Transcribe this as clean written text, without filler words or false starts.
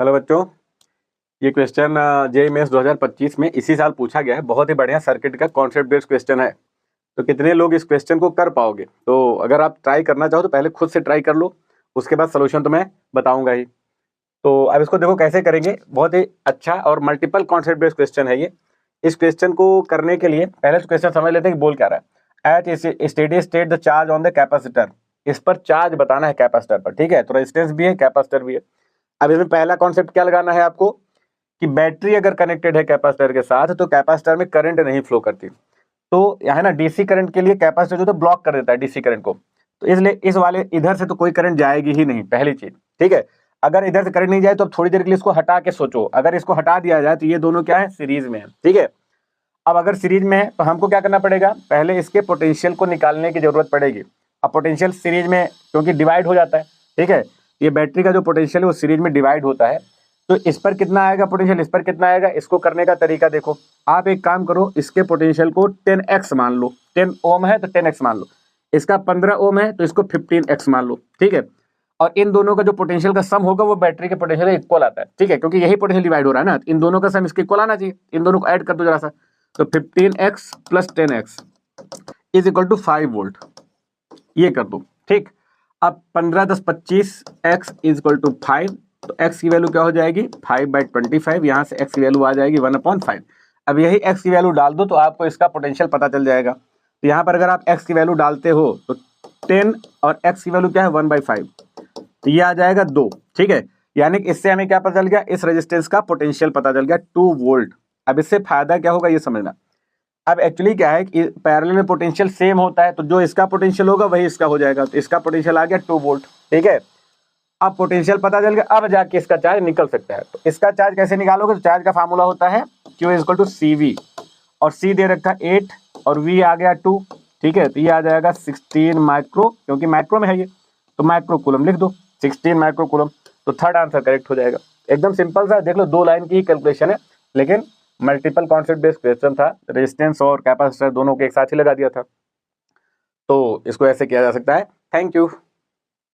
Hello बच्चों, ये question JEE mains 2025 में इसी साल पूछा गया है। बहुत ही बढ़िया सर्किट का कॉन्सेप्ट बेस्ड क्वेश्चन है। तो कितने लोग इस क्वेश्चन को कर पाओगे? तो अगर आप ट्राई करना चाहो तो पहले खुद से ट्राई कर लो, उसके बाद सोल्यूशन तो मैं बताऊंगा ही। तो अब इसको देखो कैसे करेंगे। बहुत ही अच्छा और मल्टीपल कॉन्सेप्ट बेस्ड क्वेश्चन है ये। इस क्वेश्चन को करने के लिए पहले तो क्वेश्चन समझ लेते हैं कि बोल क्या रहा है। At steady state the charge on the capacitor. इस पर चार्ज बताना है कैपेसिटर पर, ठीक है। तो रेजिस्टेंस भी है, कैपेसिटर भी है। अब इसमें पहला कॉन्सेप्ट क्या लगाना है आपको कि बैटरी अगर कनेक्टेड है कैपेसिटर के साथ तो कैपेसिटर में करंट नहीं फ्लो करती। तो यहाँ ना डीसी करंट के लिए कैपेसिटर जो तो ब्लॉक कर देता है डीसी करंट को। तो इसलिए इस वाले इधर से तो कोई करंट जाएगी ही नहीं, पहली चीज, ठीक है। अगर इधर से करंट नहीं जाए तो अब थोड़ी देर के लिए इसको हटा के सोचो। अगर इसको हटा दिया जाए तो ये दोनों क्या है, सीरीज में है, ठीक है। अब अगर सीरीज में है तो हमको क्या करना पड़ेगा, पहले इसके पोटेंशियल को निकालने की जरूरत पड़ेगी। अब पोटेंशियल सीरीज में क्योंकि डिवाइड हो जाता है, ठीक है। ये बैटरी का जो पोटेंशियल है वो सीरीज में डिवाइड होता है। तो इस पर कितना आएगा पोटेंशियल, इस पर कितना आएगा। इसको करने का तरीका देखो, आप एक काम करो, इसके पोटेंशियल को 10x मान लो। 10 ओम है तो 10x मान लो। इसका 15 ओम है तो इसको 15x मान लो, ठीक है। और इन दोनों का जो पोटेंशियल का सम होगा वो बैटरी के पोटेंशियल का इक्वल आता है, ठीक है। क्योंकि यही पोटेंशियल डिवाइड हो रहा है ना, इन दोनों का सम इसके इक्वल आना चाहिए। इन दोनों को ऐड कर दो जरा सा, तो 15x plus 10x is equal to 5 volt. ये कर दो, ठीक। अब 15 10 25 x इज इक्वल टू 5। तो x की वैल्यू क्या हो जाएगी, 5/25। यहाँ से x की वैल्यू आ जाएगी 1/5। अब यही x की वैल्यू डाल दो तो आपको इसका पोटेंशियल पता चल जाएगा। तो यहाँ पर अगर आप x की वैल्यू डालते हो तो 10 और x की वैल्यू क्या है 1/5, तो ये आ जाएगा 2, ठीक है। यानी कि इससे हमें क्या पता चल गया, इस रेजिस्टेंस का पोटेंशियल पता चल गया 2 वोल्ट। अब इससे फायदा क्या होगा ये समझना। अब एक्चुअली क्या है कि पैरेलल में पोटेंशियल सेम होता है, तो जो इसका पोटेंशियल होगा वही इसका हो जाएगा। तो इसका पोटेंशियल आ गया 2 वोल्ट, ठीक है। अब पोटेंशियल पता चल गया, अब जाके इसका चार्ज निकल सकता है। तो इसका चार्ज कैसे निकालोगे, तो चार्ज का फार्मूला होता है Q is equal to CV, और C दे रखा 8 और V आ गया 2, ठीक है। तो ये आ जाएगा 16 माइक्रो, क्योंकि माइक्रो में है ये, तो माइक्रो कूलम लिख दो, 16 माइक्रो कूलम। तो थर्ड आंसर करेक्ट हो जाएगा। एकदम सिंपल सा, देख लो 2 लाइन की कैलकुलेशन है, लेकिन मल्टीपल कॉन्सेप्ट बेस्ड क्वेश्चन था। रेजिस्टेंस और कैपेसिटर दोनों को एक साथ ही लगा दिया था। तो इसको ऐसे किया जा सकता है। Thank you.